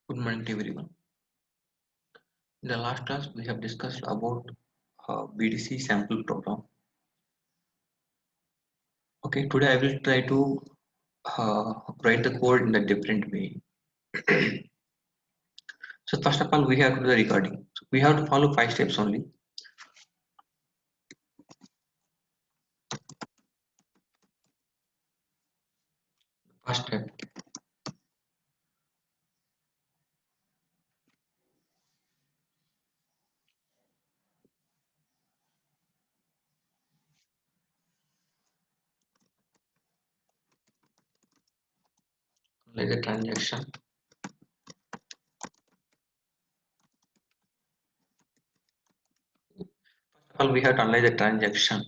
Good morning to everyone. In the last class, we have discussed about BDC sample program. Okay, today I will try to write the code in a different way. So first of all, we have to do the recording. So we have to follow 5 steps only. First step, like the transaction. First of all, we have to analyze the transaction,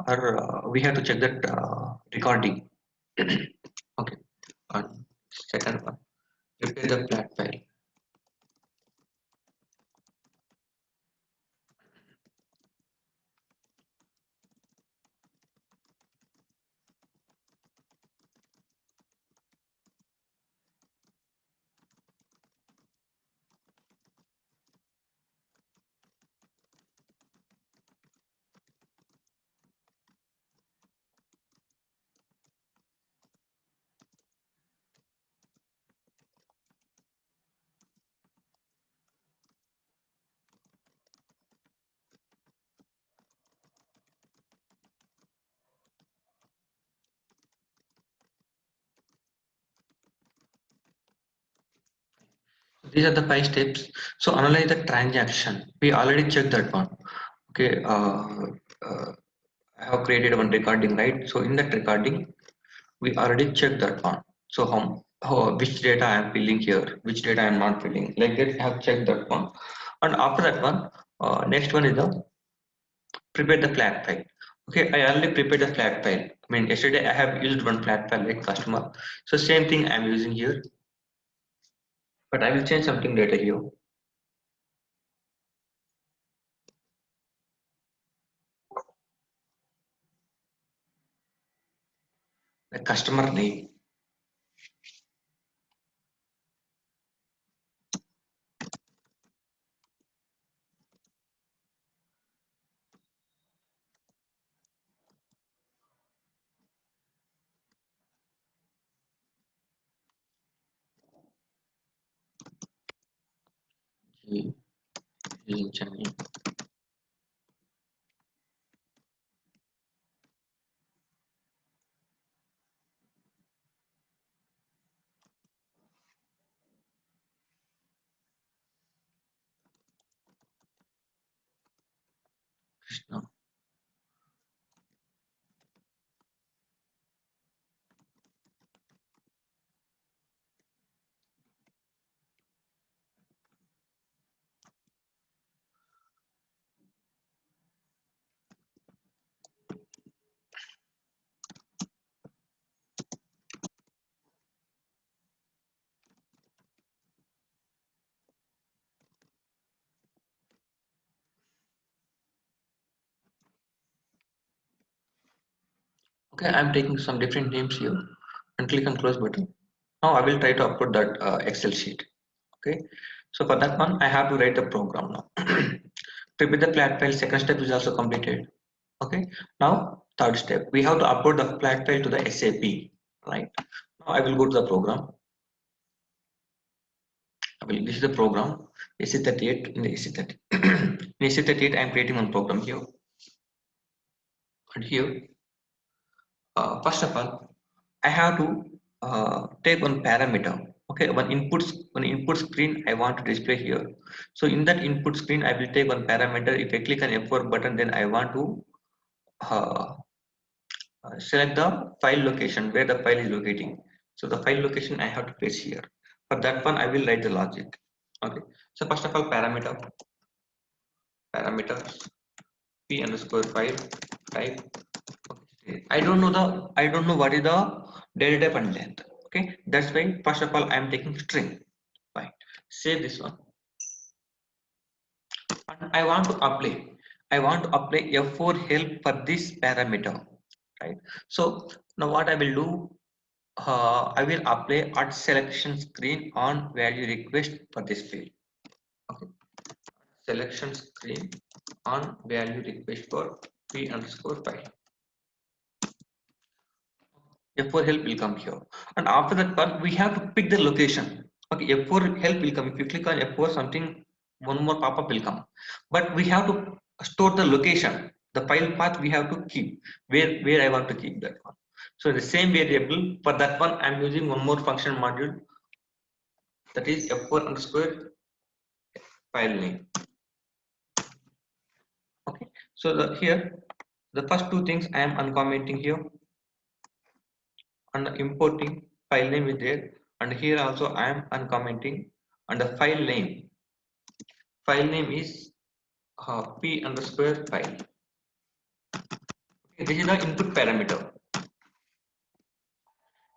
or we have to check that recording. Okay. And second one, prepare the flat file. These are the 5 steps. So analyze the transaction. We already checked that one. Okay. Uh, I have created one recording, right? So in that recording, we already checked that one. So which data I am filling here, which data I am not filling. Like that, I have checked that one. And after that one, next one is the prepare the flat file. Okay, I already prepared the flat file. I mean, yesterday I have used one flat file like customer. So same thing I am using here, but I will change something later here. The customer name. G, Jani, Krishna. Okay, I'm taking some different names here and click on close button. Now I will try to upload that Excel sheet. Okay, so for that one, I have to write the program now. Prepare the flat file. Second step is also completed. Okay, now third step, we have to upload the flat file to the SAP. Right. Now I will go to the program. This is the program. AC38 in the AC30. In AC38, I am creating one program here. And here, first of all, I have to take one parameter. Okay, one input screen I want to display here. So in that input screen, I will take one parameter. If I click on F4 button, then I want to uh, select the file location where the file is locating. So the file location I have to place here. For that one, I will write the logic. Okay. So first of all, parameters p underscore file type. Okay. I don't know what is the data type and length. Okay, that's why first of all I am taking string. Fine. Save this one. And I want to apply F4 help for this parameter. Right. So now what I will do, I will apply at selection screen on value request for this field. Okay. Selection screen on value request for p underscore file. F4 help will come here, and after that part we have to pick the location. Okay, F4 help will come. If you click on F4, something one more pop-up will come, but we have to store the location, the file path we have to keep where I want to keep that one. So the same variable for that one I'm using one more function module, that is F4 underscore file name. Okay, so here the first two things I am uncommenting here, and importing file name is there, and here also I am uncommenting, and the file name is p underscore file. Okay, this is the input parameter.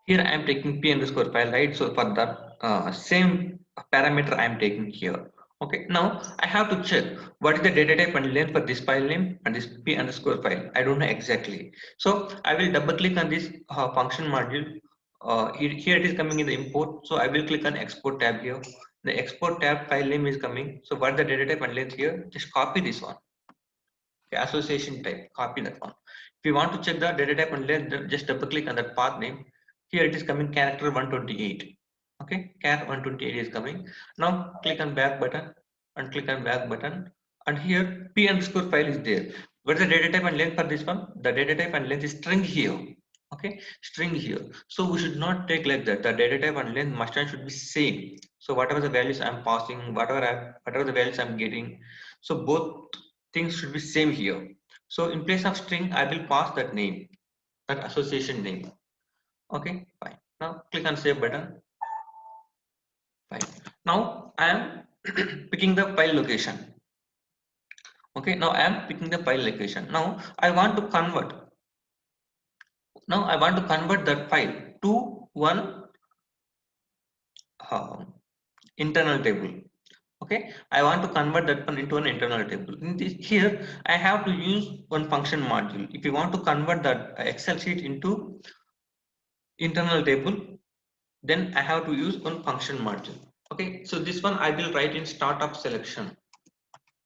Here I am taking p underscore file, right? So for that same parameter I am taking here. Okay, now I have to check what is the data type and length for this file name and this p underscore file. I don't know exactly. So I will double click on this function module. Here it is coming in the import. So I will click on export tab here. The export tab file name is coming. So what the data type and length here? Just copy this one. Okay, association type, copy that one. If you want to check the data type and length, just double click on that path name. Here it is coming character 128. Okay, char 128 is coming. Now click on back button and click on back button, and here p underscore file is there. What is the data type and length for this one? The data type and length is string here. Okay, string here. So we should not take like that. The data type and length must and should be same. So whatever the values I'm passing, whatever the values I'm getting, so both things should be same here. So in place of string, I will pass that name, that association name. Okay, fine. Now click on save button. Fine. Now I am picking the file location. Okay, now I am picking the file location. Now I want to convert. Now I want to convert that file to one uh, internal table. Okay, I want to convert that one into an internal table. In this, here I have to use one function module. If you want to convert that Excel sheet into internal table, then I have to use one function module. Okay, so this one I will write in start of selection.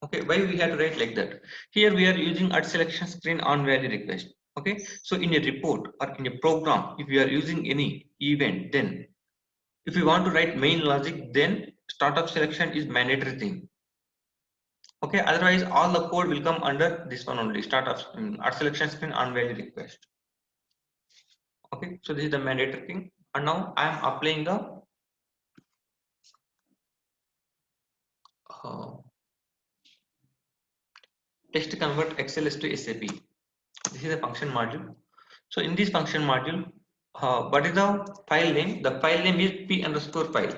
Okay, why we have to write like that? Here we are using at selection screen on value request. Okay, so in a report or in a program, if you are using any event, then if you want to write main logic, then start of selection is mandatory thing. Okay, otherwise all the code will come under this one only, start of at selection screen on value request. Okay, so this is the mandatory thing, and now I am applying the text convert XLS to SAP. This is a function module. So in this function module, what is the file name? The file name is p underscore file.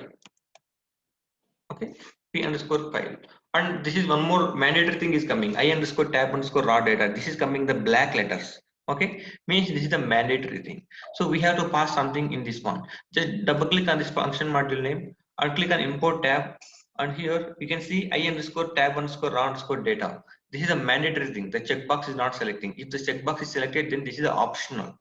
Okay, p underscore file. And this is one more mandatory thing is coming. I underscore tab underscore raw data. This is coming the black letters. Okay, means this is the mandatory thing. So we have to pass something in this one. Just double click on this function module name and click on import tab. And here you can see I underscore tab underscore raw underscore data. This is a mandatory thing. The checkbox is not selecting. If the checkbox is selected, then this is optional.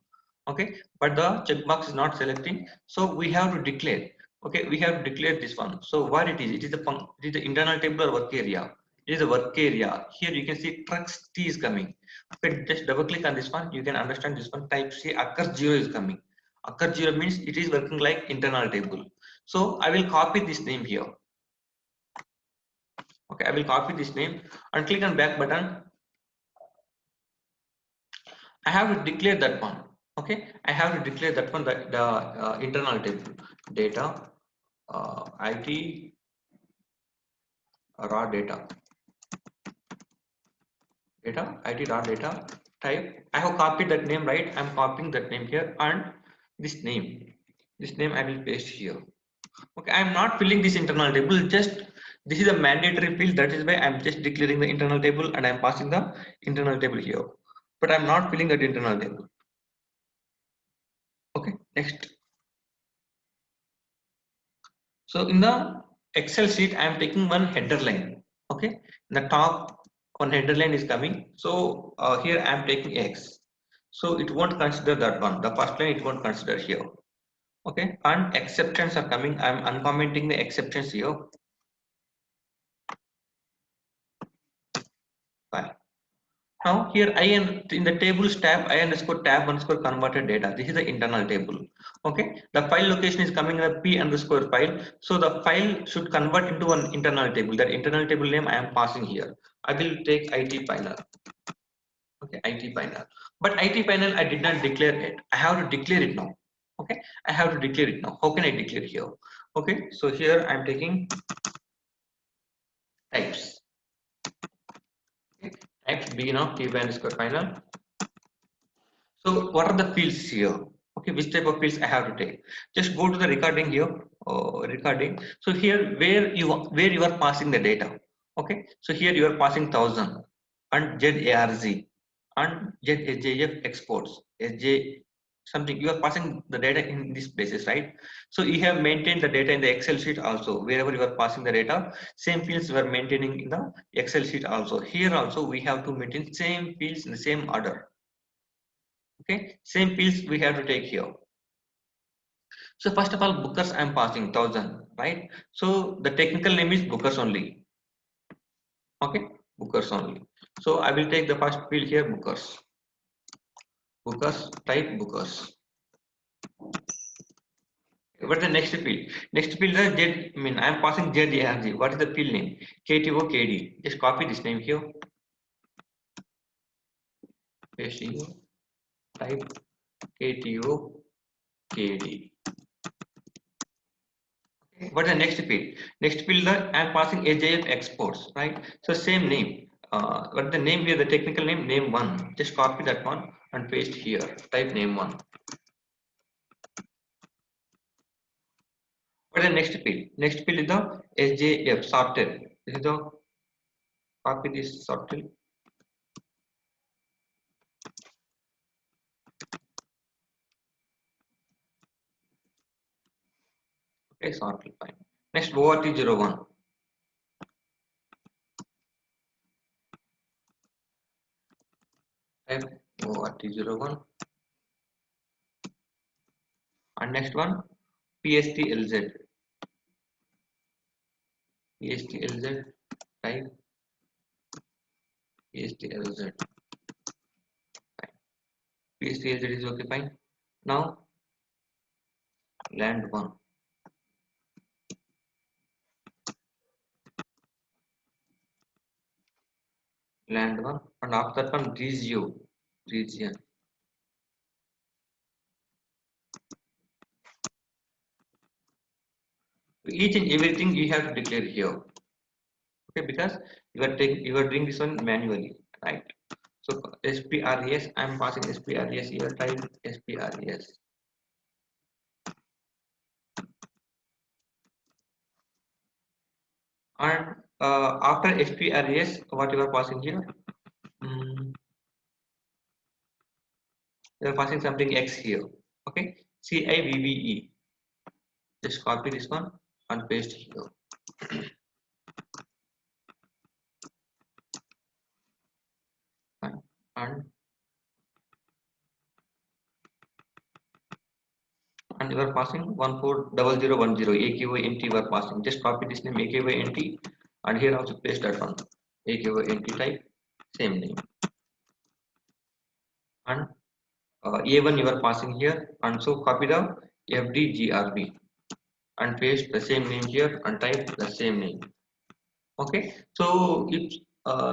Okay, but the checkbox is not selecting. So we have to declare. Okay, we have to declare this one. So what it is the internal table or work area. It is a work area. Here you can see trucks T is coming. Okay, just double click on this one. You can understand this one. Type C occur 0 is coming. Occur 0 means it is working like internal table. So I will copy this name here. Okay, I will copy this name and click on back button. I have to declare that one. Okay, I have to declare that one, the internal table data IT raw data IT raw data type. I have copied that name, right? I'm copying that name here, and this name I will paste here. Okay, I'm not filling this internal table, just this is a mandatory field, that is why I'm just declaring the internal table and I'm passing the internal table here, but I'm not filling that internal table. Okay, next. So in the Excel sheet, I am taking one header line. Okay, in the top one header line is coming. So here I am taking X. So it won't consider that one. The first line it won't consider here. Okay, and exceptions are coming. I'm uncommenting the exceptions here. Fine. Now here I in the tables tab I underscore tab underscore converted data. This is the internal table. Okay, the file location is coming in the p underscore file. So the file should convert into an internal table. That internal table name I am passing here. I will take IT panel. Okay, IT panel. But IT panel I did not declare it. I have to declare it now. Okay, I have to declare it now. How can I declare here? Okay, so here I am taking types. Okay, types begin of t underscore final. So what are the fields here? Okay, which type of fields I have to take? Just go to the recording here, recording. So here where you are passing the data. Okay, so here you are passing 1000 and ZARZ and ZSJF exports, SJ something. You are passing the data in these places, right? So you have maintained the data in the Excel sheet also. Wherever you are passing the data, same fields we are maintaining in the Excel sheet also. Here also we have to maintain same fields in the same order. Okay, same fields we have to take here. So first of all, bookers I am passing 1000, right? So the technical name is bookers only. Okay, bookers only. So I will take the first field here, bookers. Bookers, type bookers. What is the next field? Next field is Z. I mean, I am passing ZARG. What is the field name? KTOKD. Just copy this name here. Paste here. Type KTOKD. What is the next field? Next field that I am passing AJF exports, right? So same name. What the name here? The technical name, name one. Just copy that one and paste here. Type name one. What is the next field? Next field is the SJF sorted. This is the copy this sorted. Okay, sorted fine. Next ORT01. Type ORT01. And next one PSTLZ. PSTLZ. Type PSTLZ. PSTLZ is okay fine. Now land one. Land one, and after that one region. Each and everything you have to declare here. Okay, because you are doing this one manually, right? So SPRES, I am passing SPRES here. Type SPRES. And after SPRES, what you are passing here? You are passing something X here. Okay, CIVVE. Just copy this one and paste here. And you are passing 140010 AKYNT you are passing. Just copy this name AKYNT and here also paste that one AKYNT type, same name. And A1 you are passing here, and so copy the FDGRB and paste the same name here and type the same name. Okay, so if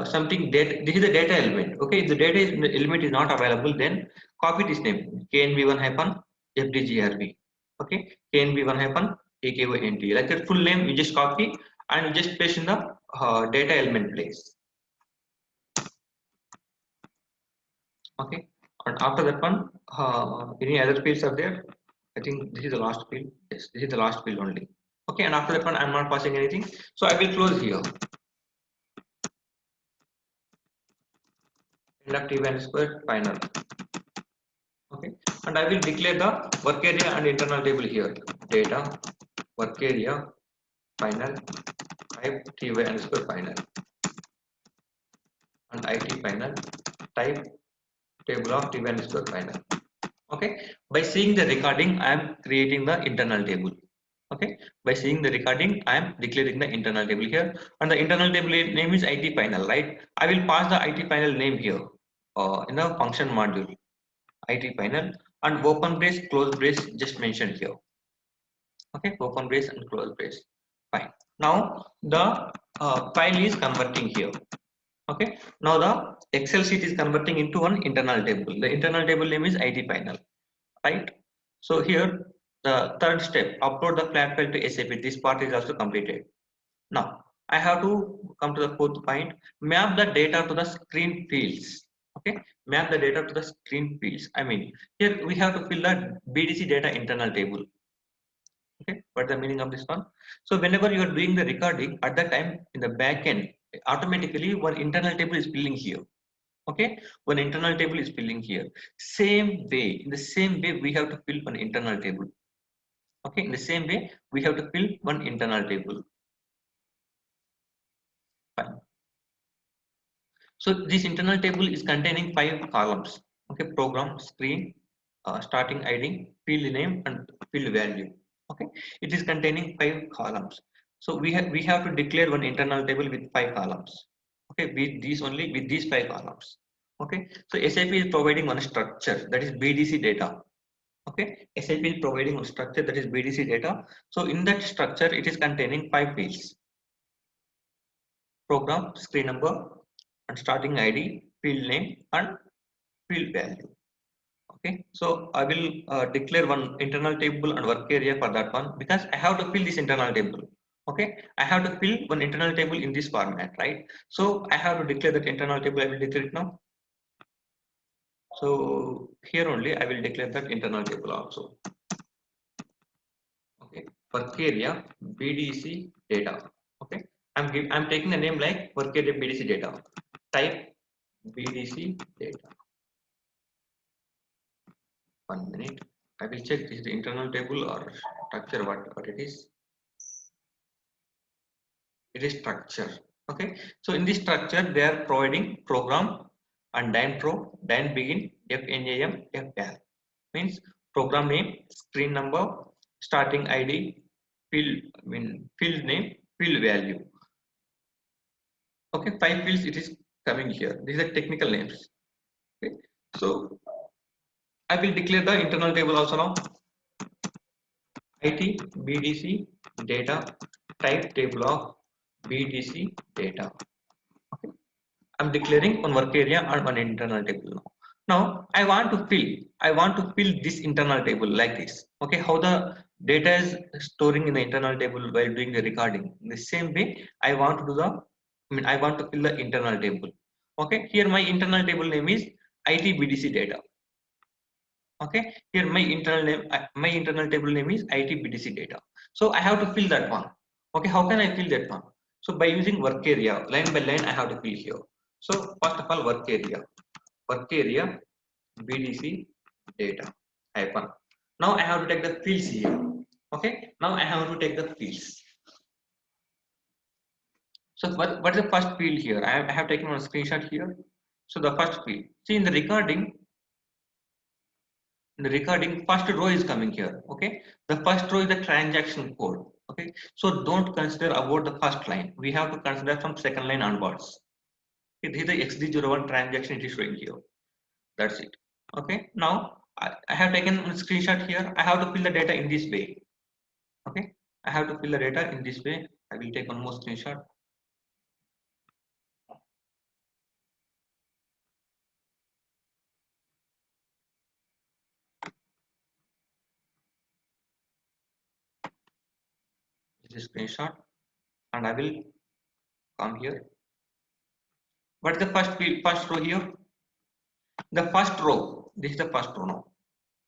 something data, this is the data element. Okay, if the data element is not available, then copy this name KNB1 hyphen FDGRB. Okay, KNB1 hyphen AKYNT. Like the full name, you just copy and you just paste in the data element place. Okay, and after that one, any other fields are there? I think this is the last field. Yes, this is the last field only. Okay, and after that one, I'm not passing anything, so I will close here. Inductive and square final. Okay, and I will declare the work area and internal table here. Data work area final type ty underscore final and IT final type table of ty underscore final. Okay, by seeing the recording I am creating the internal table. Okay, by seeing the recording I am declaring the internal table here, and the internal table name is IT panel, right? I will pass the IT panel name here in the function module IT panel, and open brace close brace just mentioned here. Okay, open brace and close brace. Fine. Now the file is converting here. Okay, now the Excel sheet is converting into one internal table. The internal table name is IT panel, right? So here the third step, upload the flat file to SAP. This part is also completed. Now I have to come to the fourth point, map the data to the screen fields. Okay, map the data to the screen fields. I mean, here we have to fill the BDC data internal table. Okay, what's the meaning of this one? So whenever you are doing the recording, at that time in the back end, automatically one internal table is filling here. Okay, one internal table is filling here. Same way, in the same way we have to fill one internal table. Okay, in the same way we have to fill one internal table. Fine. So this internal table is containing 5 columns. Okay, program, screen, starting ID, field name and field value. Okay, it is containing 5 columns. So we have to declare one internal table with 5 columns. Okay, with these only, with these 5 columns. Okay, so SAP is providing one structure, that is BDC data. Okay, SAP is providing one structure, that is BDC data. So in that structure it is containing 5 fields: program, screen number and starting ID, field name and field value. Okay, so I will declare one internal table and work area for that one, because I have to fill this internal table. Okay, I have to fill one internal table in this format, right? So I have to declare that internal table. I will declare it now. So here only I will declare that internal table also. Okay, work area BDC data. Okay, I'm taking the name like work area BDC data. Type BDC data. 1 minute. I will check this is the internal table or structure, what it is. It is structure. Okay, so in this structure they are providing program and dyn pro, dyn begin, fnam, fval. Means program name, screen number, starting ID, field, I mean field name, field value. Okay, 5 fields it is coming here. These are technical names. Okay, so I will declare the internal table also now. IT BDC data, type table of BDC data. Okay, I'm declaring one work area and one internal table now. Now I want to fill this internal table like this. Okay, how the data is storing in the internal table while doing the recording. In the same way, I want to do the, I want to fill the internal table. Okay, here my internal table name is IT BDC data. Okay, here my internal table name is IT BDC data. So I have to fill that one. Okay, how can I fill that one? So by using work area, line by line I have to fill here. So first of all, work area BDC data hyphen. Now I have to take the fields here. Okay, now I have to take the fields. So what is the first field here? I have taken one screenshot here. So the first field, see in the recording, first row is coming here. Okay, the first row is the transaction code. Okay, so don't consider about the first line, we have to consider from second line onwards. Okay, this is the XD01 transaction it is showing here. That's it. Okay, now I have taken a screenshot here. I have to fill the data in this way. Okay, I have to fill the data in this way. I will take one more screenshot. This is screenshot and I will come here. What is the first row here? The first row, this is the first row now.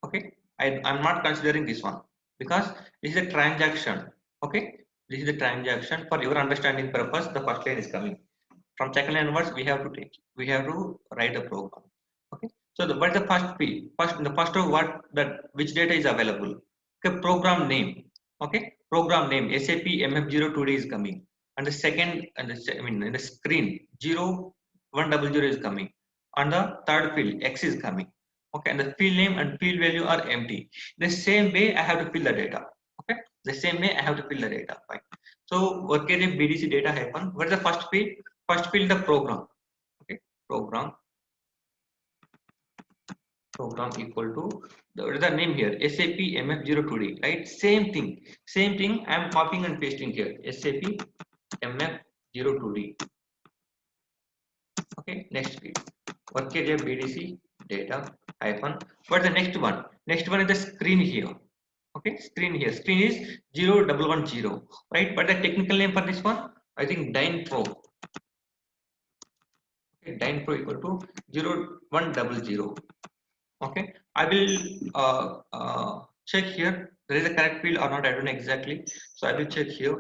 Okay, I'm not considering this one because this is a transaction. Okay, this is the transaction. For your understanding purpose, the first line is coming. From second line onwards, we have to write a program. Okay, so what is the first field? First, in the first row, which data is available? Okay, program name. Okay, program name SAP MF02 is coming, and the second, and the, I mean in the screen 0100 is coming, and the third field X is coming. Okay, and the field name and field value are empty. The same way I have to fill the data. Okay, the same way I have to fill the data. Fine. So work area BDC data happen. What is the first field? First field the program. Okay, program equal to what is the name here? SAP MF02D. Right? Same thing. I am copying and pasting here. SAP MF02D. Okay, next field. Work area BDC data hyphen. What is the next one? Next one is the screen here. Okay, screen here. Screen is 0110, right? But the technical name for this one, I think DynPro. Okay, DynPro equal to 0100. Okay, I will check here. There is a correct field or not, I don't know exactly. So I will check here.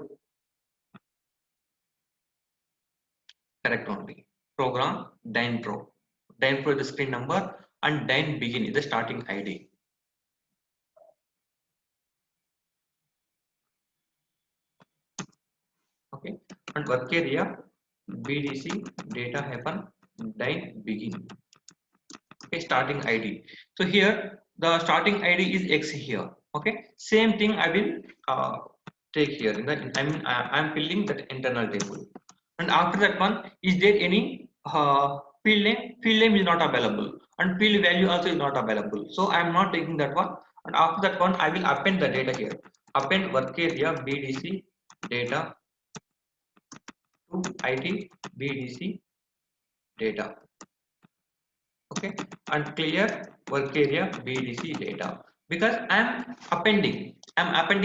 Correct only. Program DynPro. DynPro is the screen number and Dyn begin is the starting ID. Okay, and work area BDC data happen Dyn begin. Okay, starting ID. So here the starting ID is X here. Okay, same thing I will take here. In the I am filling that internal table. And after that one, is there any field name? Field name is not available, and field value also is not available. So I am not taking that one. And after that one, I will append the data here. Append work area BDC data to IT BDC data. Okay, and clear work area BDC data, because I'm appending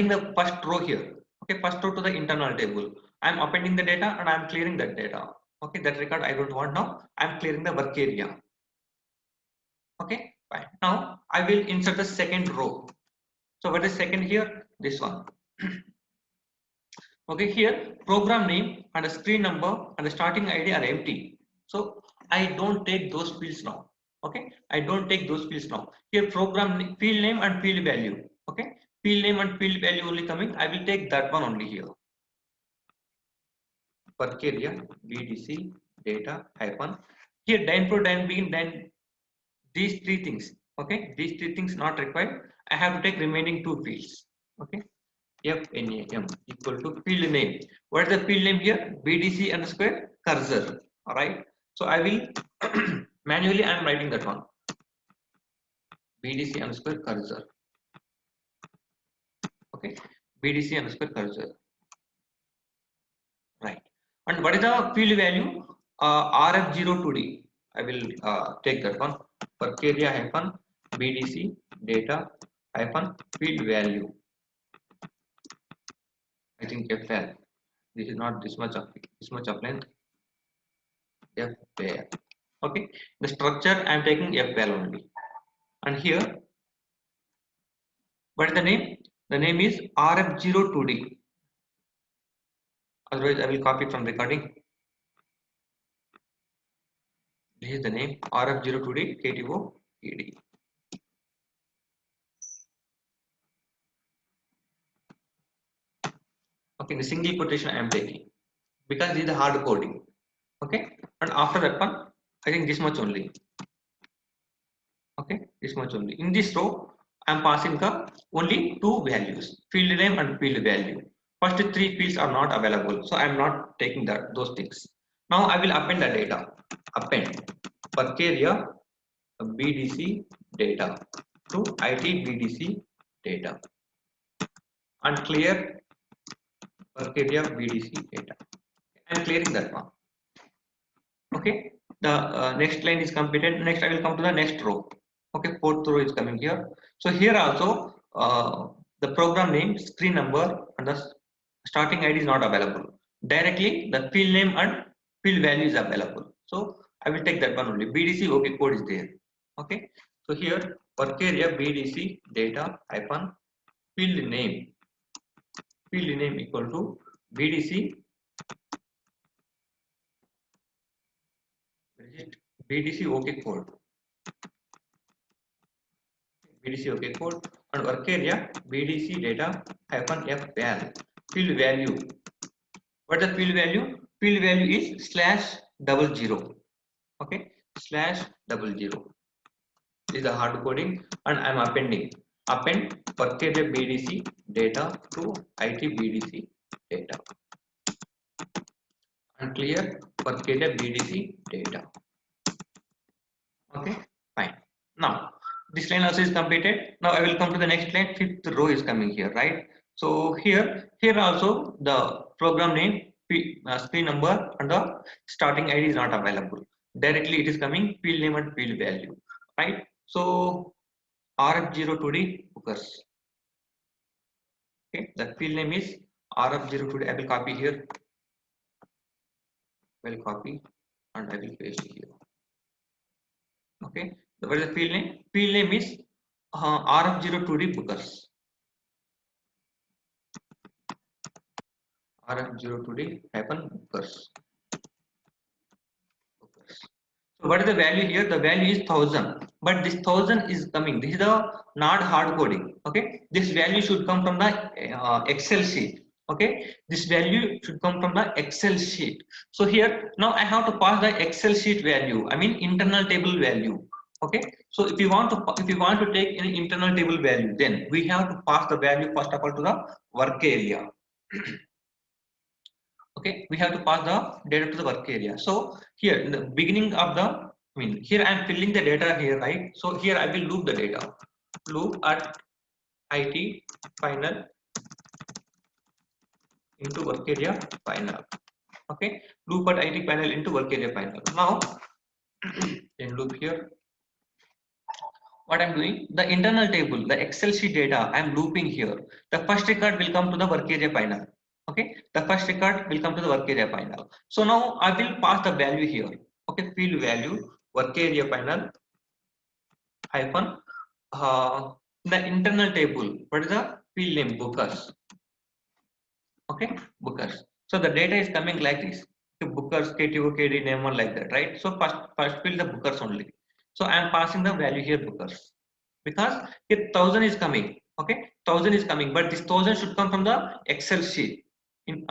the first row here. Okay, first row to the internal table. I'm appending the data and I'm clearing that data. Okay, that record I don't want now. I'm clearing the work area. Okay, fine. Now I will insert the second row. So what is second here? This one. Okay, here program name and the screen number and the starting ID are empty. So I don't take those fields now. Okay, I don't take those fields now. Here program field name and field value. Okay, field name and field value only coming. I will take that one only here. Work area BDC data hyphen. Here DynPro, Dyn begin, then these three things. Okay, these three things not required. I have to take remaining two fields. Okay, FNAM equal to field name. What is the field name here? BDC underscore cursor. All right. So I will manually I am writing that one. BDC underscore cursor. Okay. BDC underscore cursor. Right. And what is the field value? RF02D. I will take that one. Work area hyphen BDC data hyphen field value. I think FL. This is not this much of length. FL. Okay, the structure I am taking FL only. And here, what is the name? The name is RF02D. Otherwise, I will copy from recording. This is the name RF02D KTO ED. Okay, the single quotation I am taking because this is the hard coding. Okay, and after that one, I think this much only. Okay, this much only. In this row, I am passing the only two values, field name and field value. First three fields are not available, so I am not taking those things. Now I will append the data. Append work area BDC data to IT BDC data and clear work area BDC data. I am clearing that one. Okay, the next line is completed. Next, I will come to the next row. Okay, fourth row is coming here. So here also the program name, screen number, and the starting ID is not available. Directly the field name and field value is available. So I will take that one only. BDC OK code is there. Okay. So here work area BDC data hyphen field name. Field name equal to BDC. BDC OK code. BDC OK code and work area BDC data hyphen FVAL field value. What is the field value? Field value is /00. Okay, /00. is the hard coding, and I'm append work area BDC data to IT BDC data and clear work area BDC data. Okay, fine. Now this line also is completed. Now I will come to the next line. Fifth row is coming here, right? So here also the program name, screen number, and the starting ID is not available. Directly it is coming field name and field value, right? So RF02D bookers. Okay, the field name is RF02D. I will copy here. I will copy and I will paste here. Okay, what is the field name? Field name is RF02D bookers. RF02D hyphen bookers. So what is the value here? The value is 1000, but this 1000 is coming. This is the not hard coding. Okay, this value should come from the Excel sheet. Okay, this value should come from the Excel sheet. So here now I have to pass the Excel sheet value. I mean internal table value. Okay, so if you want to take any internal table value, then we have to pass the value first of all to the work area. Okay, we have to pass the data to the work area. So here in the beginning of the, here I am filling the data here, right? So here I will loop the data, loop at IT final into work area final. Okay, loop at IT final into work area final. Now in loop here, what I'm doing, the internal table, the Excel sheet data I'm looping here. The first record will come to the work area final. Okay, the first record will come to the work area final. So now I will pass the value here. Okay, field value work area final hyphen the internal table. What is the field name? Bookers. Okay, bookers. So the data is coming like this. The bookers, KTO, KD, name one like that, right? So first field the bookers only. So I am passing the value here bookers because here 1000 is coming. Okay, 1000 is coming, but this 1000 should come from the Excel sheet in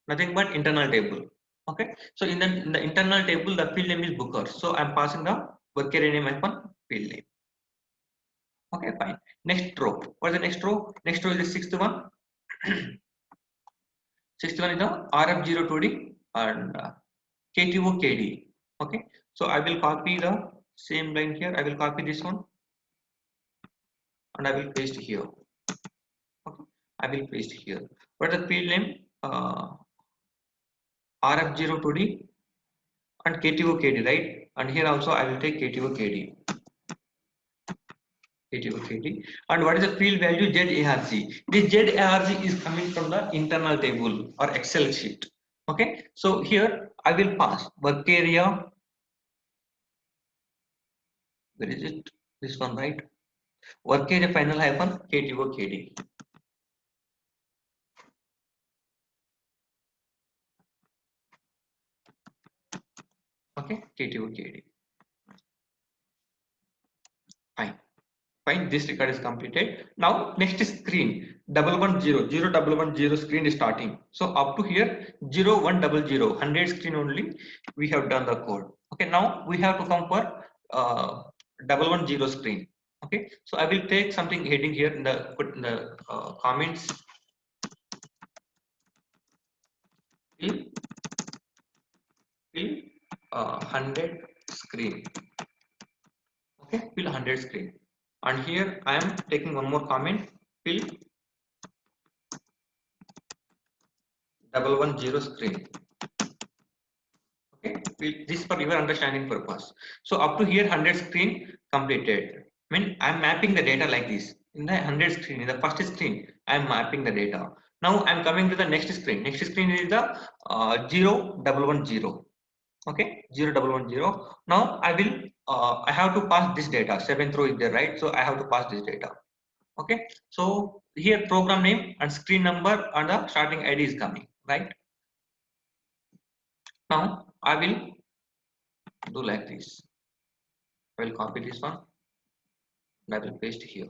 nothing but internal table. Okay, so in the internal table the field name is bookers. So I am passing the work area name hyphen field name. Okay, fine. Next row. What is the next row? Next row is the sixth one. Sixth one is the RF02D and KTO KD. Okay, so I will copy the same line here. I will copy this one and I will paste here. Okay, I will paste here. What is the field name? RF02D and KTO KD, right? And here also I will take KTO KD. And what is the field value? ZARG. This ZARG is coming from the internal table or Excel sheet. Okay, so here I will pass work area. Where is it? This one, right? Work area final hyphen KTO KD. Okay, KTO KD. Fine. Fine, this record is completed. Now next screen 110 screen is starting. So up to here 0100 100 screen only we have done the code. Okay, now we have to come for 110 screen. Okay, so I will take something heading here in the put in the comments. Fill 100 screen. Okay, fill 100 screen. And here I am taking one more comment, fill 110 screen. Okay, this for your understanding purpose. So up to here 100 screen completed. I mean I am mapping the data like this. In the 100 screen, in the first screen, I am mapping the data. Now I am coming to the next screen. Next screen is the 0110. Okay, 0110. Now I will I have to pass this data. 7th row is there, right? So I have to pass this data. Okay, so here program name and screen number and the starting ID is coming, right? Now I will do like this. I will copy this one and I will paste here.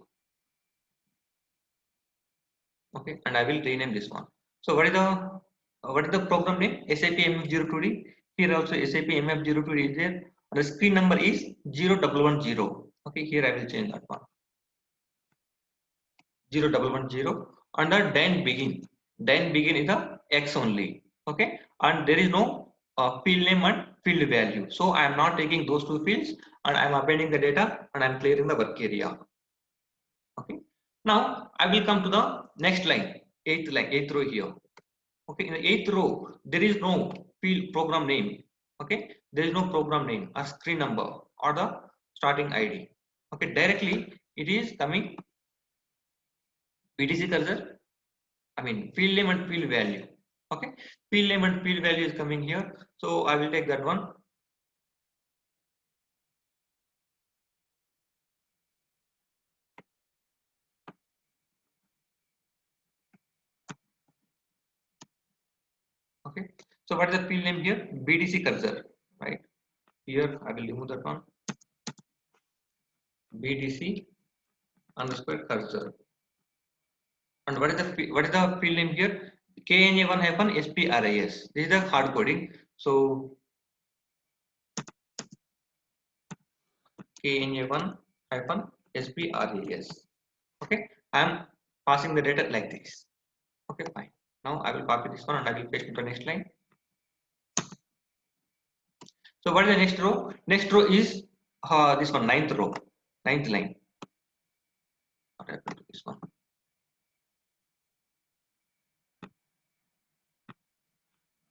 Okay, and I will rename this one. So what is the program name? SAP MF02D. Here also SAP MF02D is there. The screen number is 0110. Okay, here I will change that one. 0110 under then begin. Then begin is the X only. Okay, and there is no field name and field value. So I am not taking those two fields and I am appending the data and I am clearing the work area. Okay, now I will come to the next line, eighth row here. Okay, in the eighth row there is no field program name. Okay, there is no program name or screen number or the starting ID. Okay, directly it is coming BDC cursor, I mean field name and field value. Okay, field name and field value is coming here, so I will take that one. Okay, so what is the field name here? BDC cursor, right? Here I will remove that one. BDC underscore cursor. And what is the field name here? KNA1-SPRIS. This is the hard coding. So KNA1-SPRIS. Okay, I am passing the data like this. Okay, fine. Now I will copy this one and I will paste it to the next line. So what is the next row? Next row is this one, ninth row, ninth line. What happened to this one?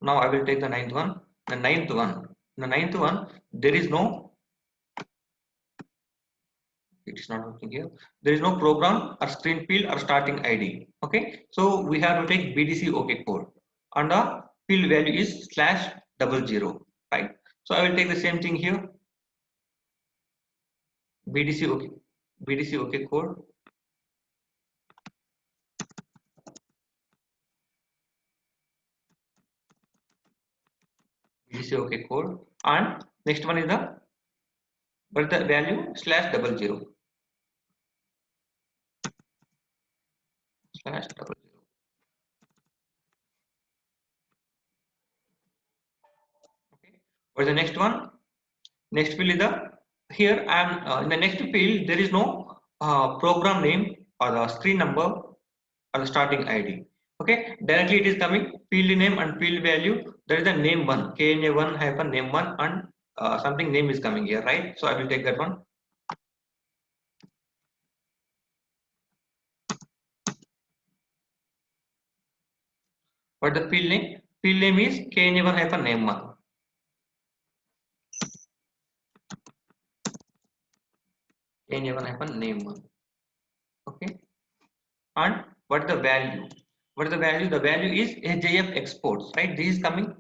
Now I will take the ninth one. The ninth one. The ninth one, there is no. It is not working here. There is no program or screen field or starting ID. Okay, so we have to take BDC OK code, and the field value is /00. Right. So I will take the same thing here. BDC OK, BDC OK code. BDC OK code, and next one is the but the value /00. /00. Okay. What is the next one? Next field is the here I am in the next field there is no program name or the screen number or the starting ID. Okay, directly it is coming field name and field value. There is a name one, KNA1-name1 and something name is coming here, right? So I will take that one. What the field name? Field name is KNA1-name1. KNA1-name1. Okay, and what the value? What is the value? The value is AJF exports, right? This is coming.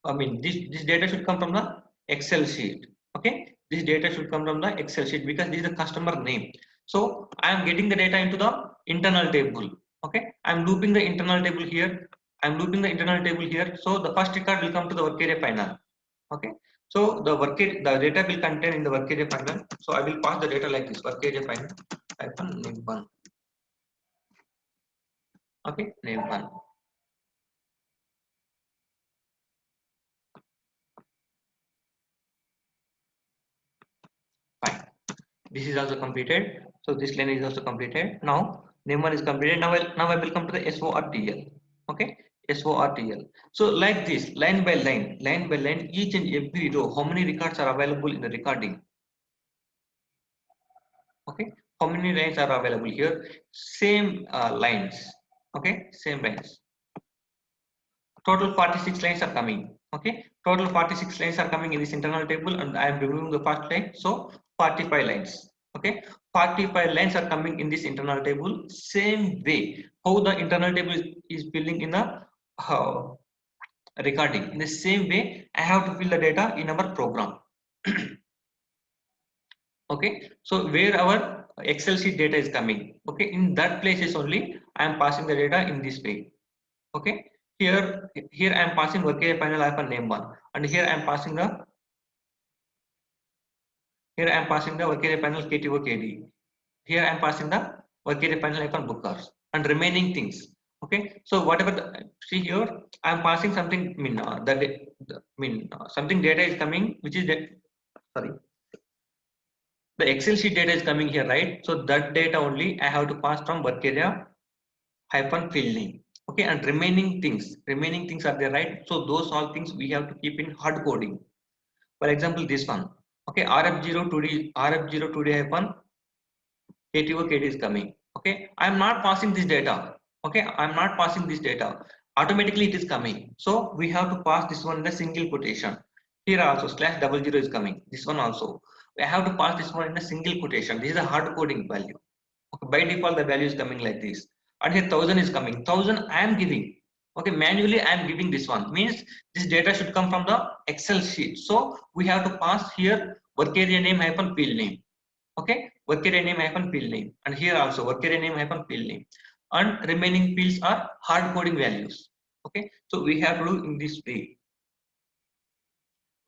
I mean, this data should come from the Excel sheet. Okay, this data should come from the Excel sheet because this is the customer name. So I am getting the data into the internal table. Okay, I am looping the internal table here. I am looping the internal table here. So the first record will come to the work area final. Okay, so the data will contain in the work area final. So I will pass the data like this: work area final name one. Okay, name one. Fine. This is also completed. So this line is also completed. Now name one is completed. Now I will come to the SORTL. Okay, SORTL. So like this, line by line, each and every row, how many records are available in the recording? Okay, how many lines are available here? Same lines. Okay, same lines. Total 46 lines are coming. Okay, total 46 lines are coming in this internal table, and I am removing the first line. So 45 lines. Okay, 45 lines are coming in this internal table. Same way, how the internal table is filling in the recording. In the same way, I have to fill the data in our program. Okay, so where our Excel sheet data is coming. Okay, in that places only I am passing the data in this way. Okay, here I am passing work area final name one, and here I am passing the work area panel KTO KD. Here I am passing the work area panel bookers and remaining things. Okay, so whatever see here I am passing something something data is coming which is sorry The Excel sheet data is coming here, right? So that data only I have to pass from work area hyphen field name. Okay, and remaining things are there, right? So those all things we have to keep in hard coding. For example, this one. Okay, RF02D hyphen KTO KD is coming. Okay, I am not passing this data. Okay, I am not passing this data. Automatically it is coming. So we have to pass this one in the single quotation. Here also /00 is coming. This one also. I have to pass this one in a single quotation. This is a hard coding value. Okay, by default the value is coming like this. And here 1000 is coming. 1000 I am giving. Okay, manually I am giving this one. Means this data should come from the Excel sheet. So we have to pass here work area name hyphen field name. Okay, work area name hyphen field name, and here also work area name hyphen field name, and remaining fields are hard coding values. Okay, so we have to do in this way.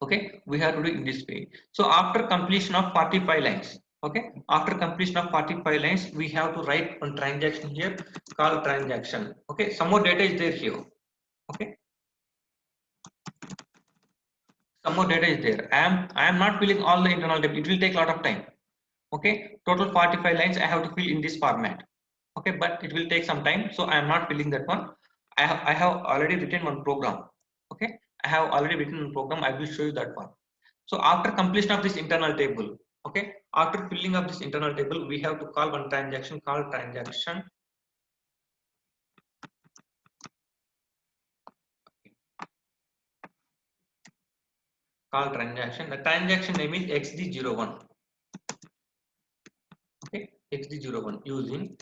Okay, we have to do in this way. So after completion of 45 lines, okay, after completion of 45 lines, we have to write one transaction here called transaction. Okay, some more data is there here. Okay, some more data is there. I am not filling all the internal data. It will take a lot of time. Okay, total 45 lines I have to fill in this format. Okay, but it will take some time, so I am not filling that one. I have already written one program. Okay, I have already written one program. I will show you that one. So after completion of this internal table, okay, after filling up this internal table, we have to call one transaction called transaction. Called transaction. The transaction name is XD01. Okay, XD01 using